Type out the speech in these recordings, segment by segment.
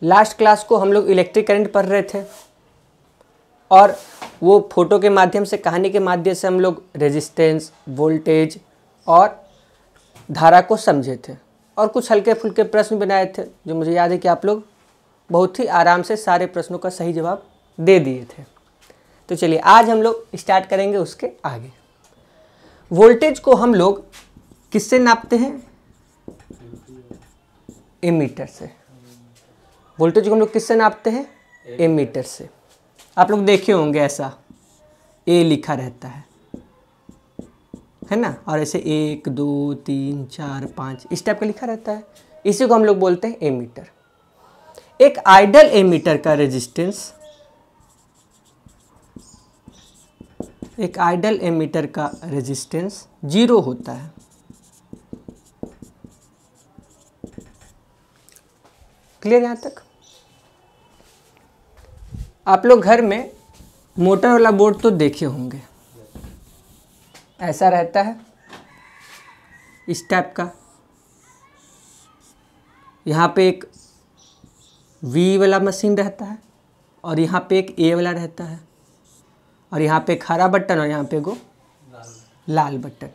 Last class को हम लोग इलेक्ट्रिक करंट पढ़ रहे थे और वो फोटो के माध्यम से, कहानी के माध्यम से हम लोग रेजिस्टेंस, वोल्टेज और धारा को समझे थे और कुछ हल्के फुल्के प्रश्न बनाए थे जो मुझे याद है कि आप लोग बहुत ही आराम से सारे प्रश्नों का सही जवाब दे दिए थे। तो चलिए आज हम लोग स्टार्ट करेंगे उसके आगे। वोल्टेज को हम लोग किससे नापते हैं? एमीटर से। वोल्टेज को हम लोग किससे नापते हैं? एमीटर से। आप लोग देखे होंगे ऐसा ए लिखा रहता है ना, और ऐसे 1 2 3 4 5 इस टाइप का लिखा रहता है। इसी को हम लोग बोलते हैं एमीटर। एक आइडियल एमीटर का रेजिस्टेंस, एक आइडियल एमीटर का रेजिस्टेंस 0 होता है। क्लियर यहाँ तक? आप लोग घर में मोटर वाला बोर्ड तो देखे होंगे, ऐसा रहता है इस टाइप का। यहाँ पे एक V वाला मशीन रहता है और यहाँ पे एक A वाला रहता है और यहाँ पे एक हरा बटन और यहाँ पे एगो लाल बटन।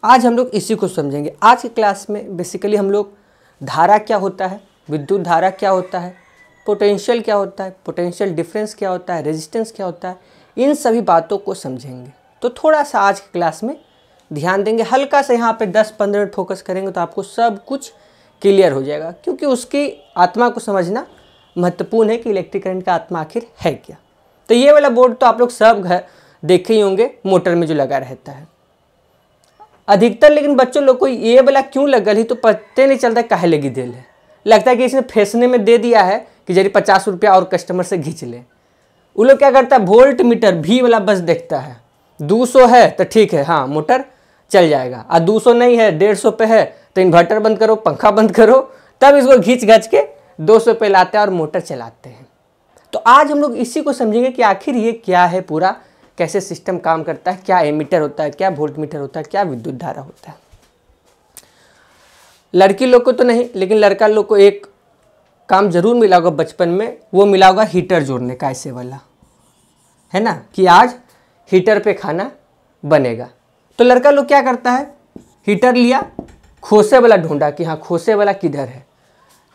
आज हम लोग इसी को समझेंगे। आज की क्लास में बेसिकली हम लोग धारा क्या होता है, विद्युत धारा क्या होता है, पोटेंशियल क्या होता है, पोटेंशियल डिफरेंस क्या होता है, रेजिस्टेंस क्या होता है, इन सभी बातों को समझेंगे। तो थोड़ा सा आज की क्लास में ध्यान देंगे, हल्का सा यहाँ पे 10-15 मिनट फोकस करेंगे तो आपको सब कुछ क्लियर हो जाएगा, क्योंकि उसकी आत्मा को समझना महत्वपूर्ण है कि इलेक्ट्रिक करंट का आत्मा आखिर है क्या। तो ये वाला बोर्ड तो आप लोग सब घर देखे ही होंगे, मोटर में जो लगा रहता है अधिकतर। लेकिन बच्चों लोग को ये वाला क्यों लगल ही तो पता नहीं चलता काहे लगी दिल है। लगता है कि इसने फैसने में दे दिया है कि जरी 50 रुपया और कस्टमर से खींच ले। वो लोग क्या करता है, वोल्ट मीटर भी वाला बस देखता है। 200 है तो ठीक है, हाँ मोटर चल जाएगा, और 200 नहीं है, 150 पे है तो इन्वर्टर बंद करो, पंखा बंद करो, तब इसको घींच घाच के 200 पे लाते हैं और मोटर चलाते हैं। तो आज हम लोग इसी को समझेंगे कि आखिर ये क्या है, पूरा कैसे सिस्टम काम करता है, क्या एमीटर होता है, क्या वोल्ट मीटर होता है, क्या विद्युत धारा होता है। लड़की लोग को तो नहीं, लेकिन लड़का लोग को एक काम जरूर मिला होगा बचपन में, वो मिला होगा हीटर जोड़ने का, ऐसे वाला है ना, कि आज हीटर पे खाना बनेगा। तो लड़का लोग क्या करता है, हीटर लिया, खोसे वाला ढूंढा कि हाँ खोसे वाला किधर है,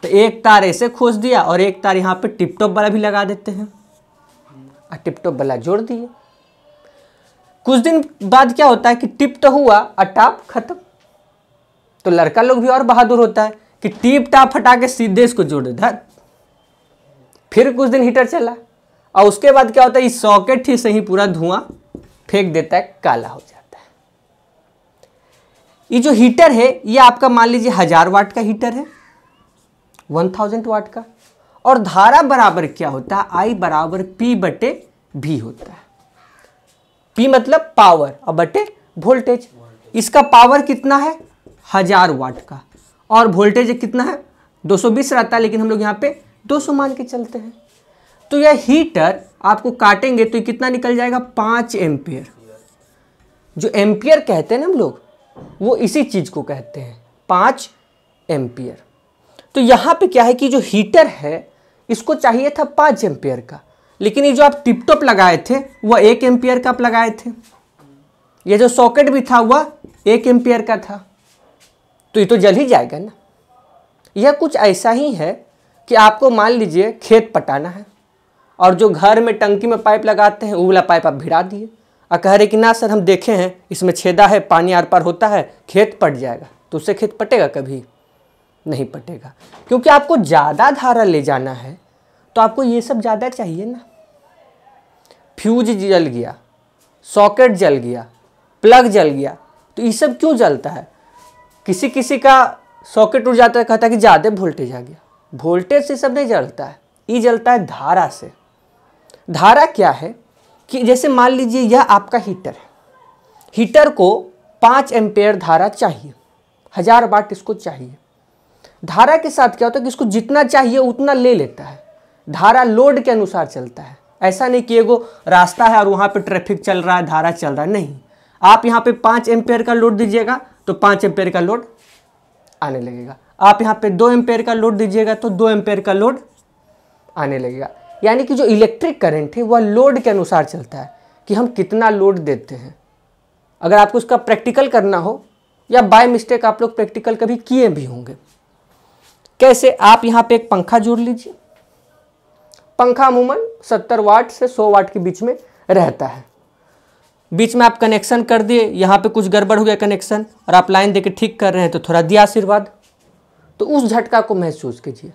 तो एक तार ऐसे खोस दिया और एक तार यहाँ पे टिप टॉप वाला भी लगा देते हैं और टिप टॉप वाला जोड़ दिए। कुछ दिन बाद क्या होता है कि टिप तो हुआ और टाप खत्म। तो लड़का लोग भी और बहादुर होता है कि टिप टाप हटा के सीधे इसको जोड़ दे। फिर कुछ दिन हीटर चला और उसके बाद क्या होता है, इस सॉकेट ही से ही पूरा धुआं फेंक देता है, काला हो जाता है। ये जो हीटर है ये आपका मान लीजिए 1000 वाट का हीटर है, 1000 वाट का, और धारा बराबर क्या होता है, I बराबर P/V होता है। P मतलब पावर और बटे वोल्टेज। इसका पावर कितना है, 1000 वाट का, और वोल्टेज कितना है, 220 रहता है, लेकिन हम लोग यहाँ पे 200 मान के चलते हैं। तो यह हीटर आपको काटेंगे तो ये कितना निकल जाएगा, 5 एम्पियर। जो एम्पियर कहते हैं ना हम लोग, वो इसी चीज को कहते हैं 5 एम्पियर। तो यहाँ पे क्या है कि जो हीटर है इसको चाहिए था 5 एम्पियर का, लेकिन ये जो आप टिप टॉप लगाए थे वह 1 एम्पियर का आप लगाए थे। ये जो सॉकेट भी था वह 1 एम्पियर का था, तो ये तो जल ही जाएगा ना। यह कुछ ऐसा ही है कि आपको मान लीजिए खेत पटाना है और जो घर में टंकी में पाइप लगाते हैं वो वाला पाइप आप भिड़ा दिए और कह रहे कि ना सर हम देखे हैं इसमें छेदा है, पानी आर पार होता है, खेत पट जाएगा। तो उससे खेत पटेगा? कभी नहीं पटेगा, क्योंकि आपको ज़्यादा धारा ले जाना है तो आपको ये सब ज़्यादा चाहिए ना। फ्यूज जल गया, सॉकेट जल गया, प्लग जल गया, तो ये सब क्यों जलता है? किसी किसी का सॉकेट उड़ जाता है, कहता है कि ज़्यादा वोल्टेज आ गया। वोल्टेज से सब नहीं जलता है, ये जलता है धारा से। धारा क्या है कि जैसे मान लीजिए यह आपका हीटर है, हीटर को 5 एम्पेयर धारा चाहिए, 1000 वाट इसको चाहिए। धारा के साथ क्या होता है कि इसको जितना चाहिए उतना ले लेता है, धारा लोड के अनुसार चलता है। ऐसा नहीं कि एगो रास्ता है और वहाँ पे ट्रैफिक चल रहा है, धारा चल रहा है, नहीं। आप यहाँ पे 5 एम्पेयर का लोड दीजिएगा तो 5 एम्पेयर का लोड आने लगेगा। आप यहाँ पे 2 एम्पेयर का लोड दीजिएगा तो 2 एम्पेयर का लोड आने लगेगा। यानी कि जो इलेक्ट्रिक करंट है वह लोड के अनुसार चलता है कि हम कितना लोड देते हैं। अगर आपको उसका प्रैक्टिकल करना हो या बाय मिस्टेक आप लोग प्रैक्टिकल कभी किए भी होंगे। कैसे? आप यहाँ पे एक पंखा जोड़ लीजिए। पंखा अमूमन 70 वाट से 100 वाट के बीच में रहता है। बीच में आप कनेक्शन कर दिए, यहाँ पे कुछ गड़बड़ हो गया कनेक्शन और आप लाइन देके ठीक कर रहे हैं तो थोड़ा दिया आशीर्वाद, तो उस झटका को महसूस कीजिए।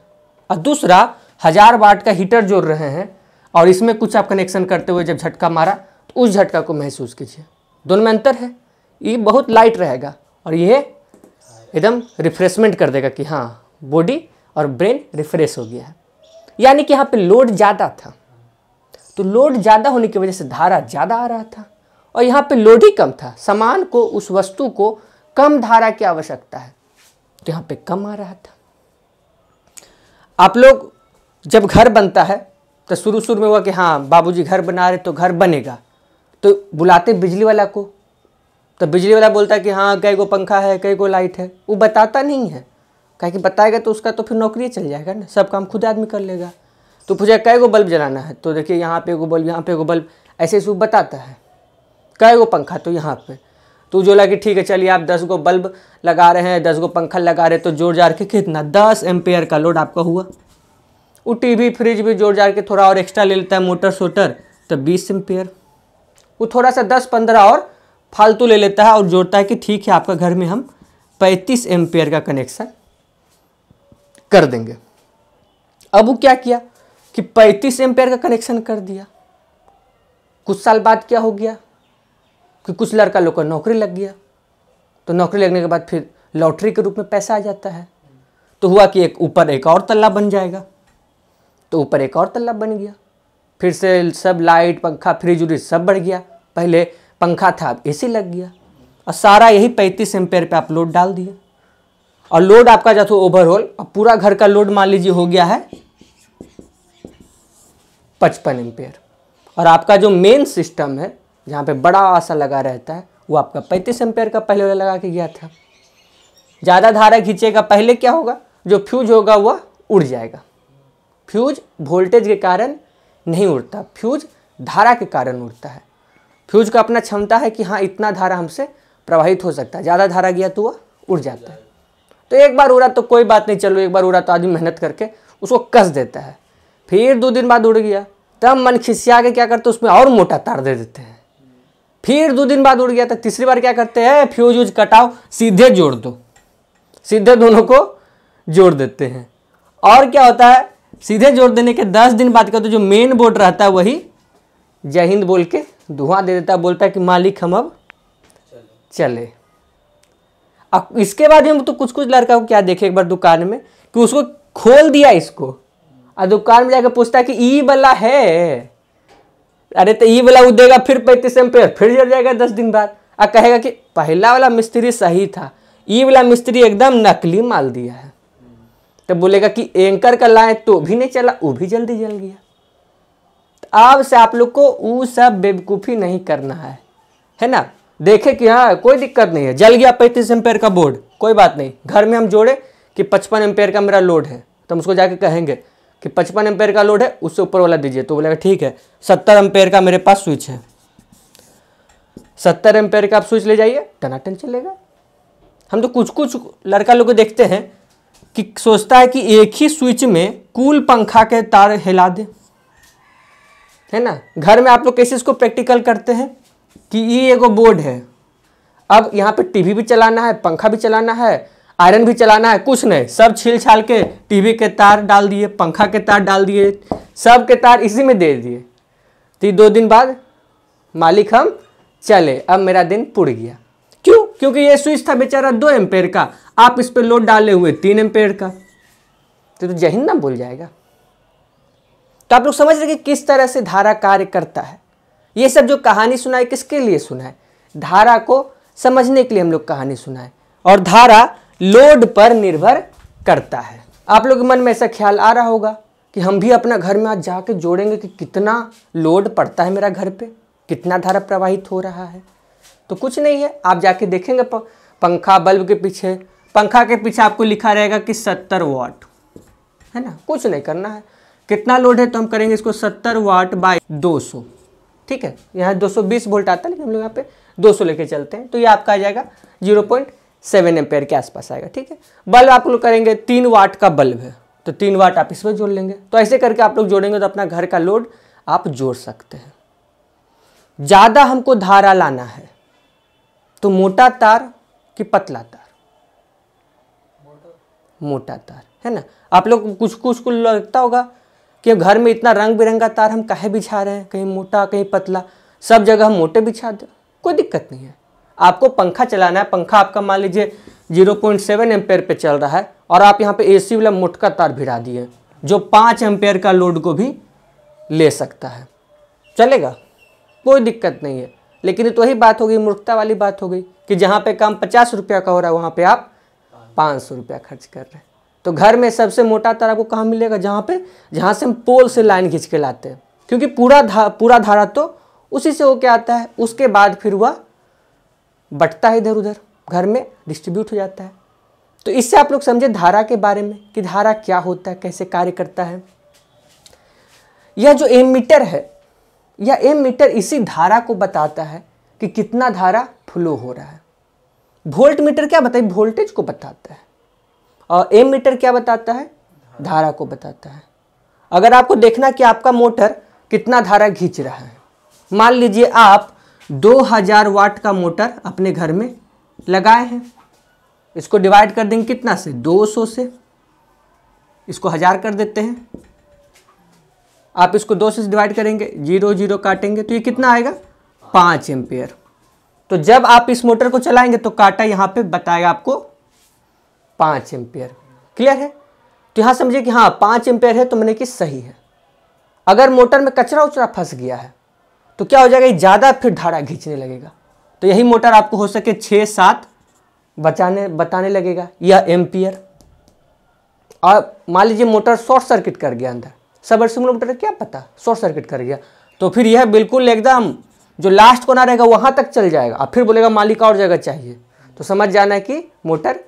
और दूसरा 1000 वाट का हीटर जोड़ रहे हैं और इसमें कुछ आप कनेक्शन करते हुए जब झटका मारा तो उस झटका को महसूस कीजिए। दोनों में अंतर है। ये बहुत लाइट रहेगा और ये एकदम रिफ्रेशमेंट कर देगा कि हाँ बॉडी और ब्रेन रिफ्रेश हो गया है। यानी कि यहाँ पे लोड ज़्यादा था, तो लोड ज़्यादा होने की वजह से धारा ज़्यादा आ रहा था और यहाँ पे लोड ही कम था। सामान को, उस वस्तु को कम धारा की आवश्यकता है तो यहाँ पे कम आ रहा था। आप लोग जब घर बनता है तो शुरू में हुआ कि हाँ बाबूजी घर बना रहे तो घर बनेगा, तो बुलाते बिजली वाला को, तो बिजली वाला बोलता है कि हाँ कई गो पंखा है, कई गो लाइट है। वो बताता नहीं है, कहे कि बताएगा तो उसका तो फिर नौकरी चल जाएगा ना, सब काम खुद आदमी कर लेगा। तो पूछे कई गो बल्ब जलाना है, तो देखिए यहाँ पे एगो बल्ब, यहाँ पे एगो बल्ब, ऐसे वो बताता है। कई गो पंखा, तो यहाँ पे, तो जो लगे ठीक है चलिए आप 10 गो बल्ब लगा रहे हैं, 10 गो पंखा लगा रहे हैं, तो जोड़ जाड़ के कितना 10 एम्पेयर का लोड आपका हुआ। वो टीवी फ्रिज भी जोड़ जाड़ के थोड़ा और एक्स्ट्रा ले लेता है, मोटर सोटर, तो 20 एम्पेयर। वो थोड़ा सा 10-15 और फालतू ले लेता है और जोड़ता है कि ठीक है आपका घर में हम 35 एम्पेयर का कनेक्शन कर देंगे। अब वो क्या किया कि 35 एम्पेयर का कनेक्शन कर दिया। कुछ साल बाद क्या हो गया कि कुछ लड़का लोग का नौकरी लग गया, तो नौकरी लगने के बाद फिर लॉटरी के रूप में पैसा आ जाता है। तो हुआ कि एक ऊपर एक और तल्ला बन जाएगा, तो ऊपर एक और तल्ला बन गया। फिर से सब लाइट, पंखा, फ्रिज उरिज सब बढ़ गया। पहले पंखा था, अब एसी लग गया और सारा यही 35 एम्पेयर पे आप लोड डाल दिए। और लोड आपका जो था ओवरऑल, अब पूरा घर का लोड मान लीजिए हो गया है 55 एम्पेयर। और आपका जो मेन सिस्टम है जहाँ पे बड़ा सा लगा रहता है वो आपका 35 एम्पेयर का पहले वाला लगा के गया था। ज़्यादा धारा खींचेगा, पहले क्या होगा, जो फ्यूज होगा वह उड़ जाएगा। फ्यूज वोल्टेज के कारण नहीं उड़ता, फ्यूज धारा के कारण उड़ता है। फ्यूज का अपना क्षमता है कि हाँ इतना धारा हमसे प्रवाहित हो सकता है, ज़्यादा धारा गया तो वह उड़ जाता है। तो एक बार उड़ा तो कोई बात नहीं, चलो एक बार उड़ा तो आदमी मेहनत करके उसको कस देता है। फिर 2 दिन बाद उड़ गया, तब मन खिसिया के क्या करते हैं उसमें और मोटा तार दे देते हैं। फिर 2 दिन बाद उड़ गया तो तीसरी बार क्या करते हैं, फ्यूज यूज कटाओ, सीधे जोड़ दो, सीधे दोनों को जोड़ देते हैं। और क्या होता है, सीधे जोड़ देने के 10 दिन बाद का तो जो मेन बोर्ड रहता है वही जय हिंद बोल के धुआं दे देता है, बोलता है कि मालिक हम अब चले। अब इसके बाद हम तो कुछ लड़का को क्या देखे एक बार दुकान में कि उसको खोल दिया इसको और दुकान में जाकर पूछता है कि ई वाला है, अरे तो ई वाला वो देगा फिर 35 एम्पेयर, फिर जल जाएगा 10 दिन बाद। और कहेगा कि पहला वाला मिस्त्री सही था, ई वाला मिस्त्री एकदम नकली माल दिया है। तो बोलेगा कि एंकर का लाए तो भी नहीं चला, वो भी जल्दी जल गया। तो अब से आप लोग को वो सब बेवकूफ़ी नहीं करना है ना। देखे कि हाँ कोई दिक्कत नहीं है, जल गया 35 एम्पेयर का बोर्ड, कोई बात नहीं। घर में हम जोड़े कि 55 एम्पेयर का मेरा लोड है, तो हम उसको जाके कहेंगे कि 55 एम्पेयर का लोड है, उससे ऊपर वाला दीजिए। तो बोलेगा ठीक है 70 एम्पेयर का मेरे पास स्विच है, 70 एम्पेयर का आप स्विच ले जाइए, टनाटन चलेगा। हम तो कुछ लड़का लोग को देखते हैं कि सोचता है कि एक ही स्विच में कूल पंखा के तार हिला दे, है ना। घर में आप लोग कैसे इसको प्रैक्टिकल करते हैं कि ये एगो बोर्ड है, अब यहाँ पे टीवी भी चलाना है, पंखा भी चलाना है, आयरन भी चलाना है, कुछ नहीं, सब छील छाल के टीवी के तार डाल दिए, पंखा के तार डाल दिए, सब के तार इसी में दे दिए। तो 2 दिन बाद मालिक हम चले, अब मेरा दिन पुड़ गया। क्यों? क्योंकि ये स्विच था बेचारा 2 एम्पेयर का, आप इस पर लोड डाले हुए 3 एम्पेयर का, तो जय हिंद ना बोल जाएगा। तो आप लोग समझ रहे कि किस तरह से धारा कार्य करता है। ये सब जो कहानी सुनाई किसके लिए सुनाए, धारा को समझने के लिए हम लोग कहानी सुनाए। और धारा लोड पर निर्भर करता है। आप लोग के मन में ऐसा ख्याल आ रहा होगा कि हम भी अपना घर में आज जाके जोड़ेंगे कि कितना लोड पड़ता है मेरा घर पे, कितना धारा प्रवाहित हो रहा है। तो कुछ नहीं है, आप जाके देखेंगे पंखा बल्ब के पीछे, पंखा के पीछे आपको लिखा रहेगा कि 70 वाट, है ना। कुछ नहीं करना है, कितना लोड है तो हम करेंगे इसको 70 वाट बाय 200, ठीक है। यहाँ 220 वोल्ट आता है लेकिन हम लोग यहाँ पे 200 लेके चलते हैं, तो ये आपका आ जाएगा 0.7 एम्पेयर के आसपास आएगा, ठीक है। बल्ब आप लोग करेंगे 3 वाट का बल्ब है तो 3 वाट आप इसमें जोड़ लेंगे। तो ऐसे करके आप लोग जोड़ेंगे तो अपना घर का लोड आप जोड़ सकते हैं। ज़्यादा हमको धारा लाना है तो मोटा तार कि पतला तार? मोटा तार, है ना। आप लोग कुछ को लगता होगा कि घर में इतना रंग बिरंगा तार हम काहे बिछा रहे हैं, कहीं मोटा कहीं पतला, सब जगह हम मोटे बिछा दें, कोई दिक्कत नहीं है। आपको पंखा चलाना है, पंखा आपका मान लीजिए 0.7 एम्पेयर पे चल रहा है और आप यहाँ पे एसी वाला मोटका तार भिड़ा दिए जो 5 एम्पेयर का लोड को भी ले सकता है, चलेगा, कोई दिक्कत नहीं है। लेकिन ये तो वही बात हो गई, मूर्खता वाली बात हो गई कि जहाँ पे काम 50 रुपया का हो रहा है वहाँ पे आप 500 रुपया खर्च कर रहे हैं। तो घर में सबसे मोटा तार आपको कहाँ मिलेगा? जहाँ से हम पोल से लाइन खींच के लाते हैं, क्योंकि पूरा धारा तो उसी से होके आता है, उसके बाद फिर वह बटता है इधर उधर, घर में डिस्ट्रीब्यूट हो जाता है। तो इससे आप लोग समझे धारा के बारे में कि धारा क्या होता है, कैसे कार्य करता है। यह जो एमीटर है, यह एमीटर इसी धारा को बताता है कि कितना धारा फ्लो हो रहा है। वोल्ट मीटर क्या बताए? वोल्टेज को बताता है। और एमीटर क्या बताता है? धारा को बताता है। अगर आपको देखना कि आपका मोटर कितना धारा खींच रहा है, मान लीजिए आप 2000 वाट का मोटर अपने घर में लगाए हैं, इसको डिवाइड कर देंगे कितना से? 200 से, इसको 1000 कर देते हैं। आप इसको 200 से डिवाइड करेंगे, 0 0 काटेंगे तो ये कितना आएगा? 5 एम्पेयर। तो जब आप इस मोटर को चलाएंगे तो काटा यहाँ पे बताएगा आपको 5 एम्पेयर। क्लियर है? तो यहाँ समझिए कि हाँ 5 एम्पेयर है तो मैंने कि सही है। अगर मोटर में कचरा उचरा फंस गया है तो क्या हो जाएगा? ये ज़्यादा फिर धारा खींचने लगेगा। तो यही मोटर आपको हो सके 6-7 बताने लगेगा, यह एम्पियर। और मान लीजिए मोटर शॉर्ट सर्किट कर गया, अंदर सबमर्सिबल मोटर क्या पता शॉर्ट सर्किट कर गया, तो फिर यह बिल्कुल एकदम जो लास्ट कोना रहेगा वहाँ तक चल जाएगा और फिर बोलेगा मालिक और जगह चाहिए, तो समझ जाना है कि मोटर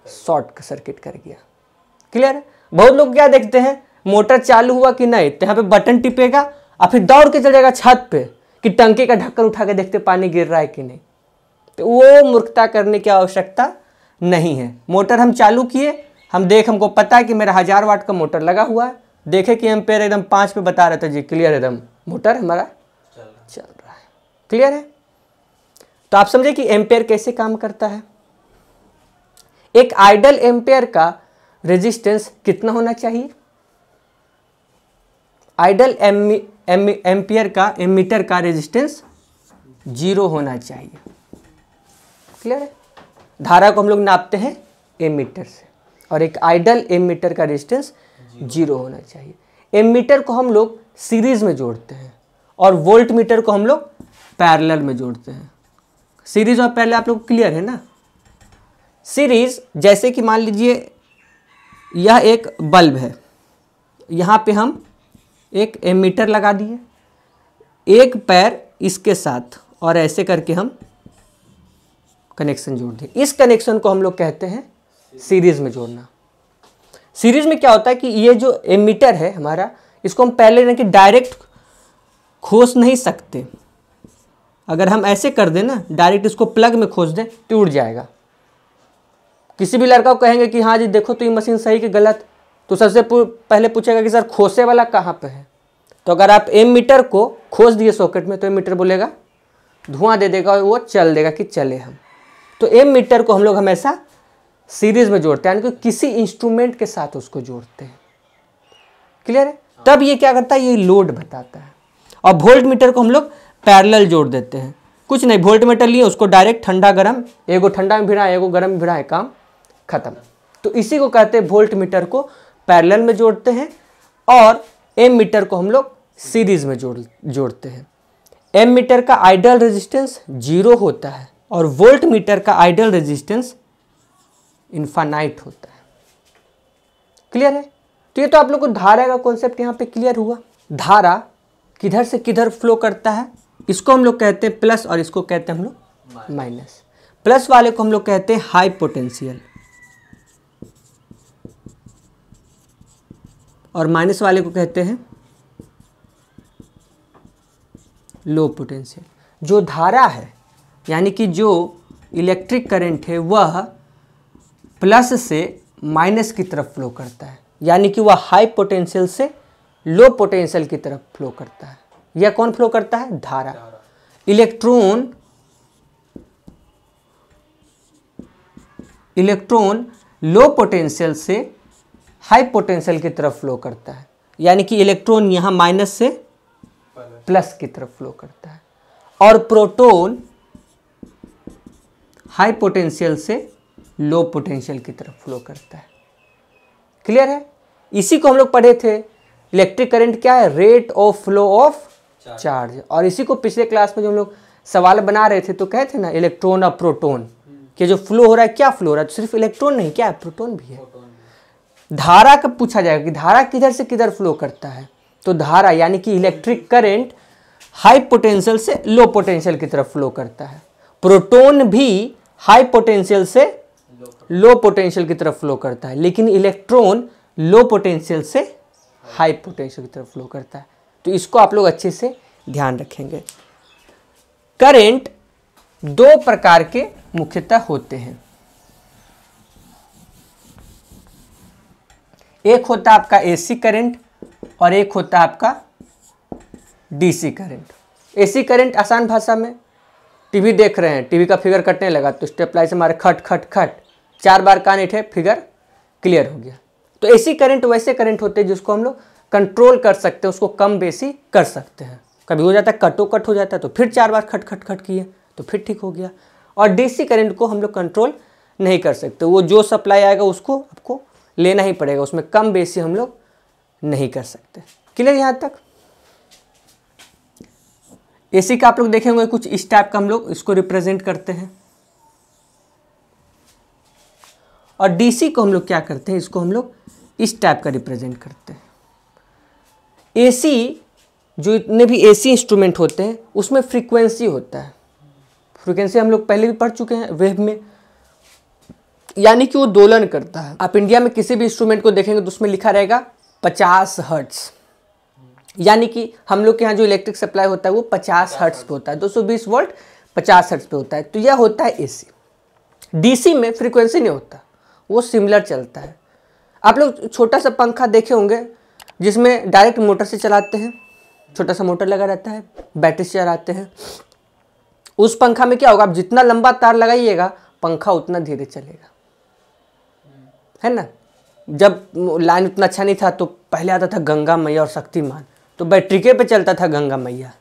शॉर्ट सर्किट कर गया। क्लियर है? बहुत लोग क्या देखते हैं, मोटर चालू हुआ कि नहीं तो यहाँ पे बटन टिपेगा और फिर दौड़ के चल जाएगा छत पे कि टंकी का ढक्कन उठा के देखते पानी गिर रहा है कि नहीं। तो वो मूर्खता करने की आवश्यकता नहीं है। मोटर हम चालू किए, हमको पता है कि मेरा 1000 वाट का मोटर लगा हुआ है, देखे कि एम्पेयर एकदम 5 पे बता रहे थे जी, क्लियर एकदम मोटर हमारा चल रहा है। क्लियर है? तो आप समझे कि एम्पेयर कैसे काम करता है। एक आइडल एम्पेयर का रेजिस्टेंस कितना होना चाहिए? आइडल एम्पियर का एमीटर का रेजिस्टेंस 0 होना चाहिए। क्लियर है? धारा को हम लोग नापते हैं एमीटर से और एक आइडल एमीटर का रेजिस्टेंस 0 होना चाहिए। एमीटर को हम लोग सीरीज में जोड़ते हैं और वोल्ट मीटर को हम लोग पैरेलल में जोड़ते हैं। सीरीज और पैरेलल आप लोग क्लियर है ना? सीरीज जैसे कि मान लीजिए यह एक बल्ब है, यहाँ पे हम एक एमीटर लगा दिए, एक पैर इसके साथ और ऐसे करके हम कनेक्शन जोड़ दिए। इस कनेक्शन को हम लोग कहते हैं सीरीज में जोड़ना। सीरीज में क्या होता है कि ये जो एमीटर है हमारा, इसको हम पहले ना कि डायरेक्ट खोस नहीं सकते। अगर हम ऐसे कर दें ना, डायरेक्ट इसको प्लग में खोस दें तो उड़ जाएगा। किसी भी लड़का को कहेंगे कि हाँ जी देखो तो ये मशीन सही कि गलत, तो सबसे पहले पूछेगा कि सर खोसे वाला कहाँ पे है। तो अगर आप एमीटर को खोस दिए सॉकेट में तो एमीटर बोलेगा, धुआं दे देगा और वो चल देगा कि चले हम। तो एमीटर को हम लोग हमेशा सीरीज में जोड़ते हैं, यानी कि किसी इंस्ट्रूमेंट के साथ उसको जोड़ते हैं। क्लियर है? तब ये क्या करता है, ये लोड बताता है। और वोल्ट मीटर को हम लोग पैरेलल जोड़ देते हैं। कुछ नहीं, वोल्ट मीटर लिए उसको डायरेक्ट ठंडा गर्म, एगो ठंडा में भिड़ा एगो गर्म में भिड़ा है, काम खत्म। तो इसी को कहते हैं वोल्ट मीटर को पैरेलल में जोड़ते हैं और एम मीटर को हम लोग सीरीज में जोड़ते हैं। एम मीटर का आइडल रेजिस्टेंस 0 होता है और वोल्ट मीटर का आइडल रेजिस्टेंस इनफाइनाइट होता है। क्लियर है? तो ये तो आप लोग को धारा का कॉन्सेप्ट यहाँ पे क्लियर हुआ। धारा किधर से किधर फ्लो करता है, इसको हम लोग कहते हैं प्लस और इसको कहते हैं हम लोग माइनस। प्लस वाले को हम लोग कहते हैं हाई पोटेंशियल और माइनस वाले को कहते हैं लो पोटेंशियल। जो धारा है यानी कि जो इलेक्ट्रिक करंट है वह प्लस से माइनस की तरफ फ्लो करता है, यानी कि वह हाई पोटेंशियल से लो पोटेंशियल की तरफ फ्लो करता है। यह कौन फ्लो करता है? धारा। इलेक्ट्रॉन लो पोटेंशियल से हाई पोटेंशियल की तरफ फ्लो करता है, यानी कि इलेक्ट्रॉन यहाँ माइनस से प्लस की तरफ फ्लो करता है, और प्रोटॉन हाई पोटेंशियल से लो पोटेंशियल की तरफ फ्लो करता है। क्लियर है? इसी को हम लोग पढ़े थे। इलेक्ट्रिक करंट क्या है? Rate of flow of charge. और इसी को पिछले क्लास में जो हम लोग सवाल बना रहे थे तो कहे थे ना, इलेक्ट्रॉन और प्रोटॉन कि जो फ्लो हो रहा है, क्या फ्लो हो रहा है? तो सिर्फ इलेक्ट्रॉन नहीं, क्या है? प्रोटॉन भी है। धारा कब पूछा जाएगा कि धारा किधर से किधर फ्लो करता है, तो धारा यानी कि इलेक्ट्रिक करंट हाई पोटेंशियल से लो पोटेंशियल की तरफ फ्लो करता है। प्रोटॉन भी हाई पोटेंशियल से लो पोटेंशियल की तरफ फ्लो करता है, लेकिन इलेक्ट्रॉन लो पोटेंशियल से हाई पोटेंशियल की तरफ फ्लो करता है। तो इसको आप लोग अच्छे से ध्यान रखेंगे। करंट दो प्रकार के मुख्यतः होते हैं। एक होता है आपका एसी करंट और एक होता है आपका डीसी करंट। एसी करंट आसान भाषा में, टीवी देख रहे हैं, टीवी का फिगर कटने लगा तो स्टेपलाइजर से हमारे खट खट खट 4 बार कान उठे, फिगर क्लियर हो गया। तो एसी करंट वैसे करंट होते हैं जिसको हम लोग कंट्रोल कर सकते हैं, उसको कम बेसी कर सकते हैं। कभी हो जाता है कटो कट हो जाता है तो फिर 4 बार खट खट खट किए तो फिर ठीक हो गया। और डीसी करंट को हम लोग कंट्रोल नहीं कर सकते, वो जो सप्लाई आएगा उसको आपको लेना ही पड़ेगा, उसमें कम बेसी हम लोग नहीं कर सकते। क्लियर यहाँ तक? एसी का आप लोग देखेंगे कुछ इस टाइप का हम लोग इसको रिप्रेजेंट करते हैं, और डीसी को हम लोग क्या करते हैं, इसको हम लोग इस टाइप का रिप्रेजेंट करते हैं। एसी जो इतने भी एसी इंस्ट्रूमेंट होते हैं उसमें फ्रीक्वेंसी होता है। फ्रीक्वेंसी हम लोग पहले भी पढ़ चुके हैं वेव में, यानी कि वो दोलन करता है। आप इंडिया में किसी भी इंस्ट्रूमेंट को देखेंगे तो उसमें लिखा रहेगा 50 हर्ट्ज, यानी कि हम लोग के यहाँ जो इलेक्ट्रिक सप्लाई होता है वो 50 हर्ट्ज पे होता है, 220 वोल्ट 50 हर्ट्ज पे होता है। तो यह होता है एसी। डीसी में फ्रीक्वेंसी नहीं होता, वो सिमिलर चलता है। आप लोग छोटा सा पंखा देखे होंगे जिसमें डायरेक्ट मोटर से चलाते हैं, छोटा सा मोटर लगा रहता है, बैटरी से चलाते हैं। उस पंखा में क्या होगा, आप जितना लंबा तार लगाइएगा पंखा उतना धीरे चलेगा, है ना। जब लाइन उतना अच्छा नहीं था तो पहले आता था गंगा मैया और शक्तिमान, तो बैटरी पे चलता था गंगा मैया,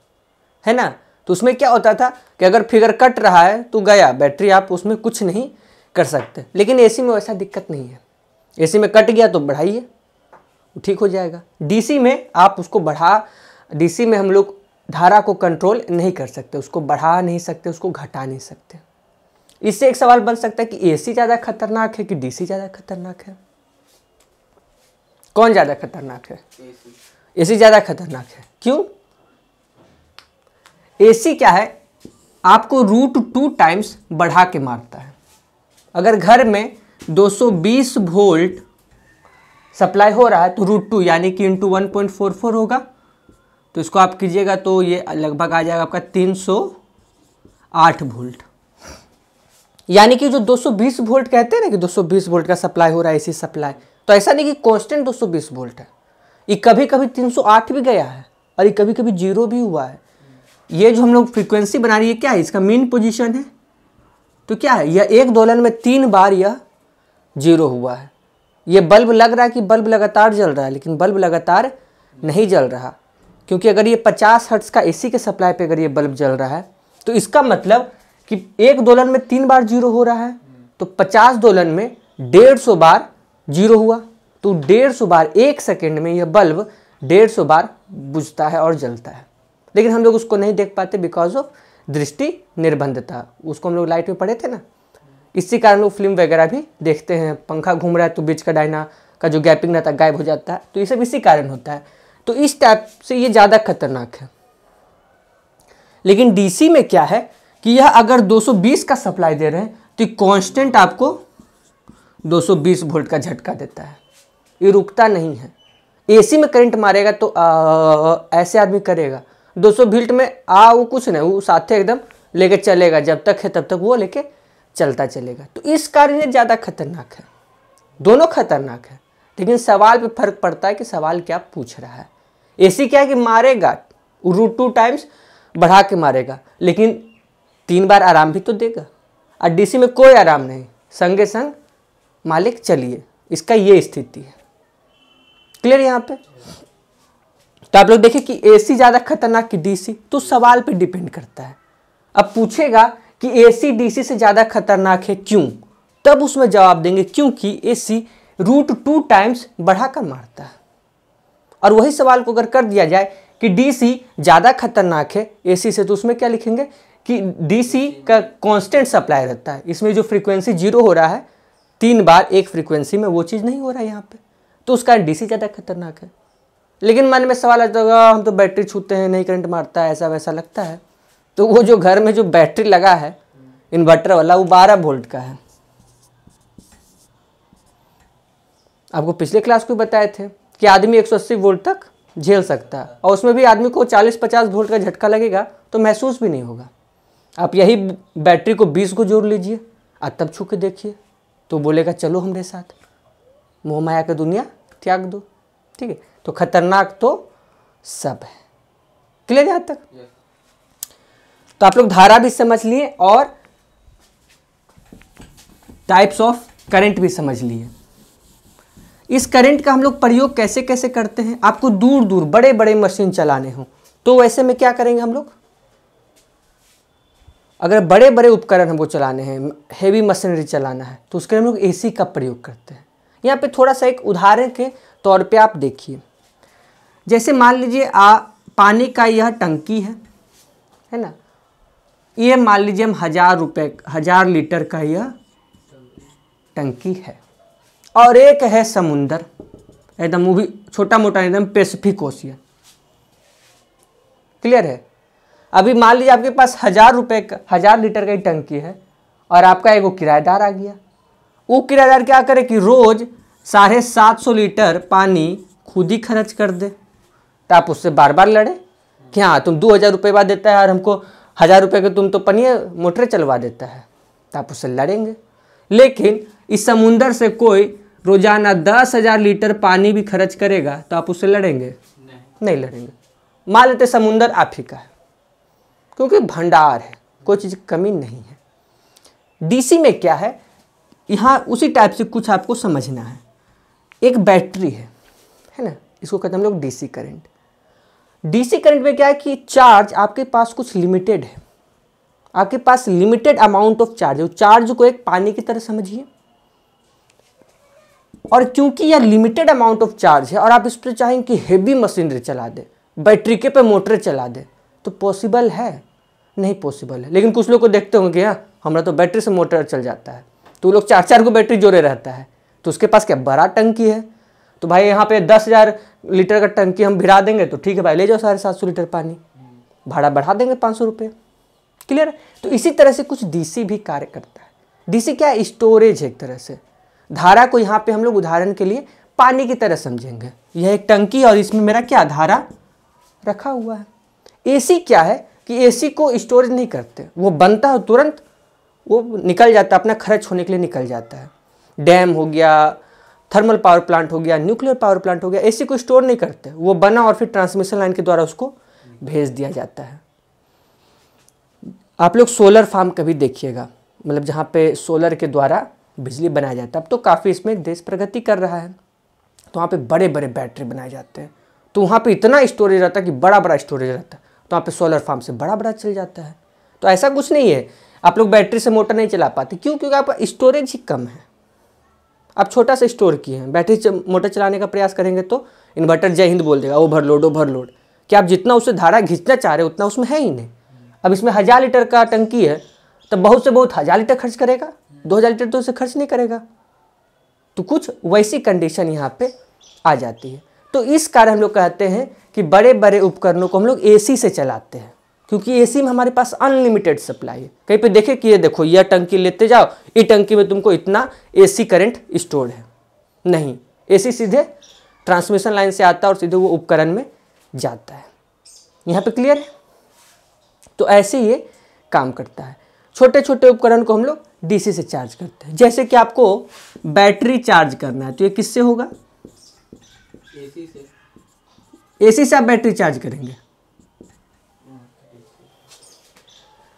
है ना। तो उसमें क्या होता था कि अगर फिगर कट रहा है तो गया बैटरी, आप उसमें कुछ नहीं कर सकते। लेकिन एसी में वैसा दिक्कत नहीं है, एसी में कट गया तो बढ़ाइए ठीक हो जाएगा। डीसी में आप उसको डीसी में हम लोग धारा को कंट्रोल नहीं कर सकते, उसको बढ़ा नहीं सकते, उसको घटा नहीं सकते। इससे एक सवाल बन सकता है कि एसी ज़्यादा खतरनाक है कि डीसी ज़्यादा खतरनाक है? कौन ज़्यादा खतरनाक है? एसी ज़्यादा खतरनाक है। क्यों? एसी क्या है, आपको √2 टाइम्स बढ़ा के मारता है। अगर घर में 220 वोल्ट सप्लाई हो रहा है तो √2 यानी कि इंटू 1.44 होगा, तो इसको आप कीजिएगा तो ये लगभग आ जाएगा आपका 308 वोल्ट। यानी कि जो 220 वोल्ट कहते हैं ना कि 220 वोल्ट का सप्लाई हो रहा है एसी सप्लाई, तो ऐसा नहीं कि कांस्टेंट 220 वोल्ट है, ये कभी कभी 308 भी गया है और ये कभी कभी 0 भी हुआ है। ये जो हम लोग फ्रीक्वेंसी बना रही है क्या है, इसका मीन पोजीशन है। तो क्या है, यह एक दोलन में 3 बार यह 0 हुआ है। ये बल्ब लग रहा है कि बल्ब लगातार जल रहा है, लेकिन बल्ब लगातार नहीं जल रहा, क्योंकि अगर ये 50 हर्ट्ज का एसी के सप्लाई पे अगर ये बल्ब जल रहा है तो इसका मतलब कि एक दोलन में 3 बार 0 हो रहा है, तो 50 दोलन में 150 बार 0 हुआ, तो 150 बार, 1 सेकेंड में यह बल्ब 150 बार बुझता है और जलता है। लेकिन हम लोग उसको नहीं देख पाते बिकॉज ऑफ दृष्टि निर्बंधता। उसको हम लोग लाइट में पढ़े थे ना, इसी कारण लोग फिल्म वगैरह भी देखते हैं। पंखा घूम रहा है तो बीच का डायना का जो गैपिंग रहता है गायब हो जाता है। तो ये सब इसी कारण होता है। तो इस टाइप से ये ज़्यादा खतरनाक है। लेकिन डीसी में क्या है कि यह अगर 220 का सप्लाई दे रहे हैं तो कांस्टेंट आपको 220 वोल्ट का झटका देता है, ये रुकता नहीं है। एसी में करंट मारेगा तो ऐसे आदमी करेगा, 200 वोल्ट में वो कुछ नहीं, वो साथे एकदम लेके चलेगा, जब तक है तब तक वो लेके चलता चलेगा। तो इस कारण ये ज़्यादा खतरनाक है। दोनों खतरनाक है, लेकिन सवाल पे फर्क पड़ता है कि सवाल क्या पूछ रहा है। एसी क्या है कि मारेगा √2 टाइम्स बढ़ा के मारेगा, लेकिन 3 बार आराम भी तो देगा। और डीसी में कोई आराम नहीं, संगे संग मालिक चलिए, इसका ये स्थिति है। क्लियर यहाँ पे? तो आप लोग देखिए कि एसी ज़्यादा खतरनाक कि डीसी, तो सवाल पे डिपेंड करता है। अब पूछेगा कि एसी डीसी से ज़्यादा खतरनाक है क्यों, तब उसमें जवाब देंगे क्योंकि एसी √2 टाइम्स बढ़ाकर मारता है। और वही सवाल को अगर कर दिया जाए कि डीसी ज़्यादा खतरनाक है एसी से, तो उसमें क्या लिखेंगे कि डीसी का कांस्टेंट सप्लाई रहता है, इसमें जो फ्रीक्वेंसी 0 हो रहा है 3 बार एक फ्रीक्वेंसी में, वो चीज़ नहीं हो रहा है यहाँ पे, तो उसका डीसी ज़्यादा खतरनाक है। लेकिन मन में सवाल आता होगा हम तो बैटरी छूते हैं, नहीं करंट मारता है, ऐसा वैसा लगता है। तो वो जो घर में जो बैटरी लगा है इन्वर्टर वाला, वो 12 वोल्ट का है। आपको पिछले क्लास में बताए थे कि आदमी 180 वोल्ट तक झेल सकता है, और उसमें भी आदमी को 40-50 वोल्ट का झटका लगेगा तो महसूस भी नहीं होगा। आप यही बैटरी को 20 को जोड़ लीजिए और तब छू के देखिए, तो बोलेगा चलो हमारे साथ, मोह माया की दुनिया त्याग दो। ठीक है, तो खतरनाक तो सब है। क्लियर यहाँ तक? तो आप लोग धारा भी समझ लिए और टाइप्स ऑफ करंट भी समझ लिए। इस करंट का हम लोग प्रयोग कैसे कैसे करते हैं, आपको दूर दूर बड़े बड़े मशीन चलाने हो तो वैसे में क्या करेंगे हम लोग, अगर बड़े बड़े उपकरण हमको चलाने हैं, हेवी मशीनरी चलाना है, तो उसके लिए हम लोग एसी का प्रयोग करते हैं। यहाँ पे थोड़ा सा एक उदाहरण के तौर पे आप देखिए, जैसे मान लीजिए पानी का यह टंकी है ना, ये मान लीजिए हम 1000 लीटर का यह टंकी है, और एक है समुंदर, एकदम वो भी छोटा मोटा, एकदम पैसिफिक ओशियन। क्लियर है? अभी मान लीजिए आपके पास 1000 लीटर का ही टंकी है और आपका एगो किराएदार आ गया। वो किराएदार क्या करे कि रोज 750 लीटर पानी खुद ही खर्च कर दे, तो आप उससे बार बार लड़े कि हाँ तुम 2000 रुपये बाद देता है और हमको 1000 रुपये के तुम तो पनिया मोटर चलवा देता है, तो आप उससे लड़ेंगे। लेकिन इस समुंदर से कोई रोजाना 10,000 लीटर पानी भी खर्च करेगा तो आप उससे लड़ेंगे? नहीं लड़ेंगे। मान लेते समुंदर आप ही का है, क्योंकि भंडार है, कोई चीज़ कमी नहीं है। डीसी में क्या है, यहाँ उसी टाइप से कुछ आपको समझना है। एक बैटरी है ना, इसको कहते हैं हम लोग डीसी करंट। डीसी करंट में क्या है कि चार्ज आपके पास कुछ लिमिटेड है, आपके पास लिमिटेड अमाउंट ऑफ चार्ज है। चार्ज को एक पानी की तरह समझिए, और क्योंकि यह लिमिटेड अमाउंट ऑफ चार्ज है और आप इस पर चाहें कि हेवी मशीनरी चला दे, बैटरी के पे मोटर चला दे, तो पॉसिबल है? नहीं पॉसिबल है। लेकिन कुछ लोग को देखते होंगे कि हाँ हमारा तो बैटरी से मोटर चल जाता है, तो लोग 4-4 को बैटरी जोड़े रहता है, तो उसके पास क्या बड़ा टंकी है, तो भाई यहाँ पे 10,000 लीटर का टंकी हम भिड़ा देंगे, तो ठीक है भाई ले जाओ 750 लीटर पानी, भाड़ा बढ़ा देंगे 500 रुपये। क्लियर? तो इसी तरह से कुछ डीसी भी कार्य करता है। डीसी क्या है? स्टोरेज है एक तरह से। धारा को यहाँ पे हम लोग उदाहरण के लिए पानी की तरह समझेंगे। यह एक टंकी और इसमें मेरा क्या धारा रखा हुआ है। एसी क्या है कि एसी को स्टोरेज नहीं करते, वो बनता है तुरंत वो निकल जाता है, अपना खर्च होने के लिए निकल जाता है। डैम हो गया, थर्मल पावर प्लांट हो गया, न्यूक्लियर पावर प्लांट हो गया, एसी को स्टोर नहीं करते, वो बना और फिर ट्रांसमिशन लाइन के द्वारा उसको भेज दिया जाता है। आप लोग सोलर फार्म कभी देखिएगा, मतलब जहाँ पे सोलर के द्वारा बिजली बनाया जाता है। अब तो काफ़ी इसमें देश प्रगति कर रहा है, तो वहाँ पे बड़े बड़े बैटरी बनाए जाते हैं, तो वहाँ पे इतना स्टोरेज रहता है कि बड़ा बड़ा स्टोरेज रहता है, तो वहाँ पे सोलर फार्म से बड़ा बड़ा चल जाता है। तो ऐसा कुछ नहीं है आप लोग बैटरी से मोटर नहीं चला पाते, क्यों? क्योंकि आपका स्टोरेज ही कम है, आप छोटा सा स्टोर किए हैं। बैटरी से मोटर चलाने का प्रयास करेंगे तो इन्वर्टर जय हिंद बोल देगा, ओवरलोड। कि आप जितना उससे धारा खींचना चाह रहे हो उतना उसमें है ही नहीं। अब इसमें 1000 लीटर का टंकी है, तो बहुत से बहुत 1000 लीटर खर्च करेगा, 2000 लीटर तो उसे खर्च नहीं करेगा। तो कुछ वैसी कंडीशन यहाँ पे आ जाती है। तो इस कारण हम लोग कहते हैं कि बड़े बड़े उपकरणों को हम लोग एसी से चलाते हैं, क्योंकि एसी में हमारे पास अनलिमिटेड सप्लाई है। कहीं पे देखे कि ये देखो यह टंकी लेते जाओ, ये टंकी में तुमको इतना एसी करंट स्टोर है, नहीं, एसी सीधे ट्रांसमिशन लाइन से आता है और सीधे वो उपकरण में जाता है। यहाँ पे क्लियर है? तो ऐसे ये काम करता है। छोटे छोटे उपकरण को हम लोग डीसी से चार्ज करते हैं। जैसे कि आपको बैटरी चार्ज करना है तो ये किससे होगा? एसी से। एसी से आप बैटरी चार्ज करेंगे।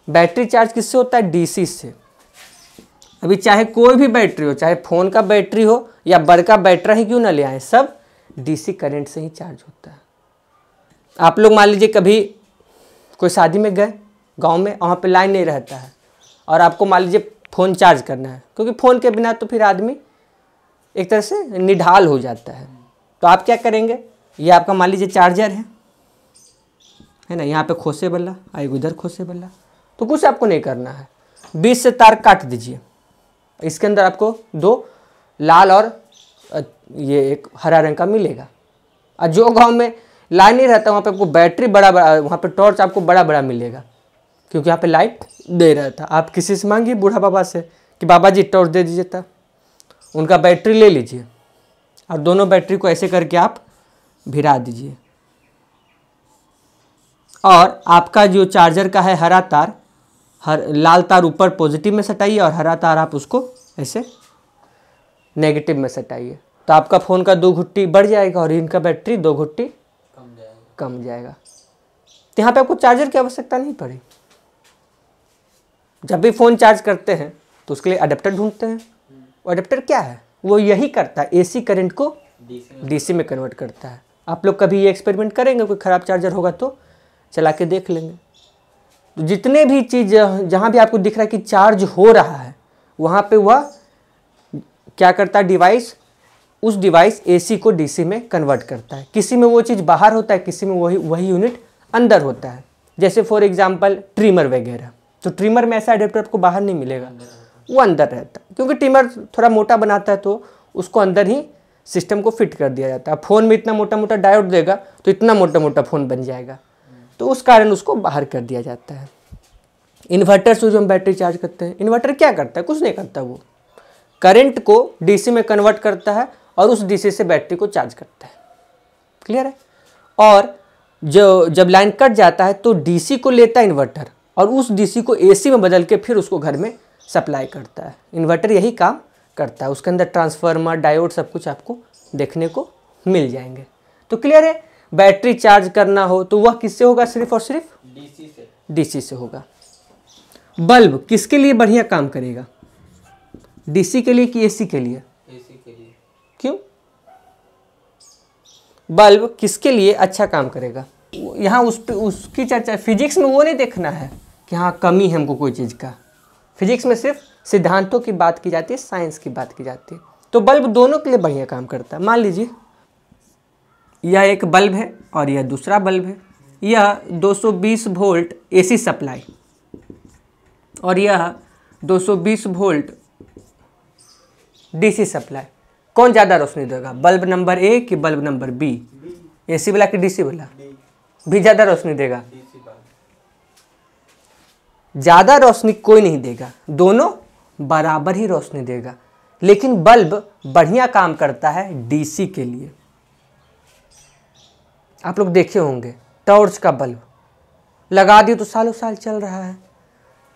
बैटरी चार्ज किससे होता है? डीसी से। अभी चाहे कोई भी बैटरी हो, चाहे फ़ोन का बैटरी हो या बड़का बैटरा ही क्यों ना ले आए, सब डीसी करंट से ही चार्ज होता है। आप लोग मान लीजिए कभी कोई शादी में गए गांव में, वहाँ पे लाइन नहीं रहता है और आपको मान लीजिए फ़ोन चार्ज करना है, क्योंकि फ़ोन के बिना तो फिर आदमी एक तरह से निढाल हो जाता है। तो आप क्या करेंगे? ये आपका मान लीजिए चार्जर है ना, यहाँ पे खोसे वाला और उधर खोसे वाला। तो कुछ आपको नहीं करना है, बीच से तार काट दीजिए। इसके अंदर आपको 2 लाल और ये एक हरा रंग का मिलेगा। और जो गांव में लाइन नहीं रहता वहाँ पे आपको बैटरी बड़ा बड़ा, वहाँ पे टॉर्च आपको बड़ा बड़ा मिलेगा, क्योंकि यहाँ पे लाइट दे रहा था। आप किसी से मांगिए बूढ़ा बाबा से कि बाबा जी टॉर्च दे दीजिए, था उनका बैटरी ले लीजिए और दोनों बैटरी को ऐसे करके आप भिड़ा दीजिए। और आपका जो चार्जर का है हरा तार, लाल तार ऊपर पॉजिटिव में सटाइए और हरा तार आप उसको ऐसे नेगेटिव में सटाइए। तो आपका फ़ोन का 2 घुट्टी बढ़ जाएगा और इनका बैटरी 2 घुट्टी कम जाएगा। तो यहाँ पे आपको चार्जर की आवश्यकता नहीं पड़ी। जब भी फ़ोन चार्ज करते हैं तो उसके लिए अडेप्टर ढूंढते हैं। वो अडेप्टर क्या है? वो यही करता है, एसी करंट को डीसी में कन्वर्ट करता है। आप लोग कभी ये एक्सपेरिमेंट करेंगे, कोई ख़राब चार्जर होगा तो चला के देख लेंगे। तो जितने भी चीज़ जहाँ भी आपको दिख रहा है कि चार्ज हो रहा है, वहाँ पे वह क्या करता है? डिवाइस, उस डिवाइस एसी को डीसी में कन्वर्ट करता है। किसी में वो चीज़ बाहर होता है, किसी में वही यूनिट अंदर होता है। जैसे फॉर एग्जांपल ट्रिमर वगैरह, तो ट्रिमर में ऐसा एडेप्टर आपको बाहर नहीं मिलेगा, वो अंदर रहता है, क्योंकि ट्रिमर थोड़ा मोटा बनाता है तो उसको अंदर ही सिस्टम को फिट कर दिया जाता है। फ़ोन में इतना मोटा मोटा डायोड देगा तो इतना मोटा मोटा फ़ोन बन जाएगा, तो उस कारण उसको बाहर कर दिया जाता है। इन्वर्टर से जो हम बैटरी चार्ज करते हैं, इन्वर्टर क्या करता है? कुछ नहीं करता, वो करंट को डीसी में कन्वर्ट करता है और उस डीसी से बैटरी को चार्ज करता है। क्लियर है? और जब लाइन कट जाता है तो डीसी को लेता है इन्वर्टर और उस डीसी को एसी में बदल के फिर उसको घर में सप्लाई करता है। इन्वर्टर यही काम करता है। उसके अंदर ट्रांसफार्मर, डायोड सब कुछ आपको देखने को मिल जाएंगे। तो क्लियर है? बैटरी चार्ज करना हो तो वह किससे होगा? सिर्फ और सिर्फ डीसी से होगा। बल्ब किसके लिए बढ़िया काम करेगा? डीसी के लिए कि एसी के लिए? एसी के लिए। क्यों? बल्ब किसके लिए अच्छा काम करेगा? यहाँ उसकी चर्चा, फिजिक्स में वो नहीं देखना है कि हाँ कमी है हमको कोई चीज़ का। फिजिक्स में सिर्फ सिद्धांतों की बात की जाती है, साइंस की बात की जाती है। तो बल्ब दोनों के लिए बढ़िया काम करता है। मान लीजिए यह एक बल्ब है और यह दूसरा बल्ब है। यह 220 वोल्ट एसी सप्लाई और यह 220 वोल्ट डीसी सप्लाई। कौन ज़्यादा रोशनी देगा? बल्ब नंबर ए कि बल्ब नंबर बी? एसी वाला कि डीसी वाला? भी ज़्यादा रोशनी देगा? ज़्यादा रोशनी कोई नहीं देगा, दोनों बराबर ही रोशनी देगा। लेकिन बल्ब बढ़िया काम करता है डीसी के लिए। आप लोग देखे होंगे टॉर्च का बल्ब लगा दिए तो सालों साल चल रहा है।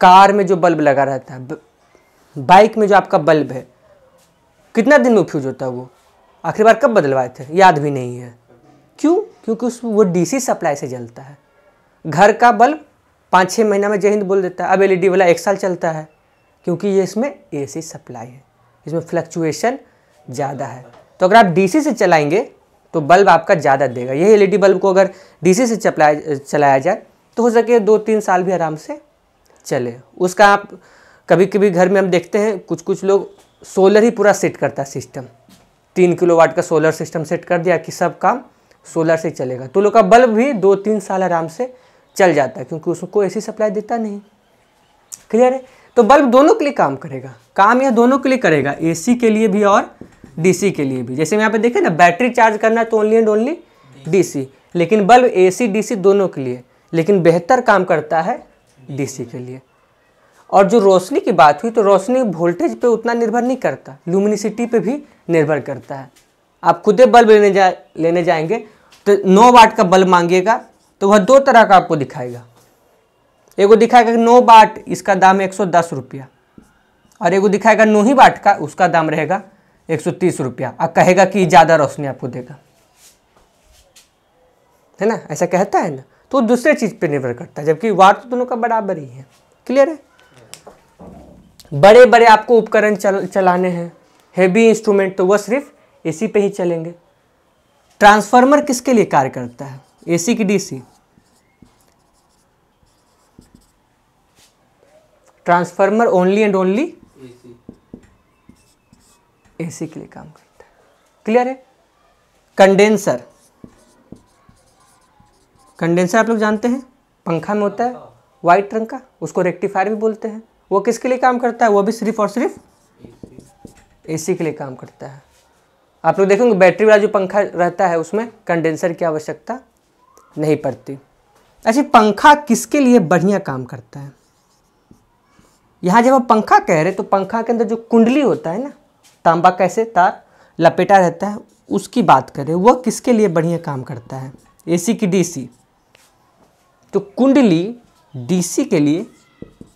कार में जो बल्ब लगा रहता है, बाइक में जो आपका बल्ब है, कितना दिन में फ्यूज होता है? वो आखिरी बार कब बदलवाए थे याद भी नहीं है। क्यों? क्योंकि वो डीसी सप्लाई से जलता है। घर का बल्ब 5-6 महीना में जय हिंद बोल देता है। अब एलईडी वाला 1 साल चलता है, क्योंकि ये इसमें एसी सप्लाई है, इसमें फ्लक्चुएशन ज़्यादा है। तो अगर आप डीसी से चलाएंगे तो बल्ब आपका ज़्यादा देगा। यही एलईडी बल्ब को अगर डीसी से चलाया जाए तो हो सके 2-3 साल भी आराम से चले। उसका आप कभी कभी घर में हम देखते हैं कुछ लोग सोलर ही पूरा सेट करता है सिस्टम। 3 किलोवाट का सोलर सिस्टम सेट कर दिया कि सब काम सोलर से चलेगा, तो लोग का बल्ब भी 2-3 साल आराम से चल जाता है, क्योंकि उसको एसी सप्लाई देता नहीं। क्लियर है? तो बल्ब दोनों के लिए काम करेगा। काम यह दोनों के लिए करेगा, एसी के लिए भी और डीसी के लिए भी। जैसे यहाँ पे देखें ना, बैटरी चार्ज करना है तो ओनली एंड ओनली डीसी, लेकिन बल्ब एसी डीसी दोनों के लिए, लेकिन बेहतर काम करता है डीसी के लिए। और जो रोशनी की बात हुई, तो रोशनी वोल्टेज पे उतना निर्भर नहीं करता, ल्यूमिनिसिटी पे भी निर्भर करता है। आप खुदे बल्ब लेने जाएंगे तो 9 वाट का बल्ब मांगिएगा तो वह 2 तरह का आपको दिखाएगा। एगो दिखाएगा 9 वाट, इसका दाम है 110 रुपया, और एगो दिखाएगा 9 ही वाट का, उसका दाम रहेगा 130 रुपया, और कहेगा कि ज़्यादा रोशनी आपको देगा, है ना, ऐसा कहता है ना। तो दूसरे चीज़ पे निर्भर करता है, जबकि वाट तो दोनों का बराबर ही है। क्लियर है? बड़े बड़े आपको उपकरण चलाने हैं, हेवी इंस्ट्रूमेंट, तो वह सिर्फ एसी पे ही चलेंगे। ट्रांसफार्मर किसके लिए कार्य करता है, एसी की DC? Transformer only and only AC के लिए काम करता है। क्लियर है? कंडेंसर, कंडेंसर आप लोग जानते हैं, पंखा में होता है वाइट रंग का, उसको रेक्टिफायर भी बोलते हैं। वो किसके लिए काम करता है? वो भी सिर्फ और सिर्फ एसी के लिए काम करता है। आप लोग देखेंगे बैटरी वाला जो पंखा रहता है उसमें कंडेंसर की आवश्यकता नहीं पड़ती। ऐसे पंखा किसके लिए बढ़िया काम करता है? यहाँ जब आप पंखा कह रहे तो पंखा के अंदर जो कुंडली होता है ना, तांबा कैसे तार लपेटा रहता है, उसकी बात करें, वह किसके लिए बढ़िया काम करता है? एसी की डीसी? तो कुंडली डीसी के लिए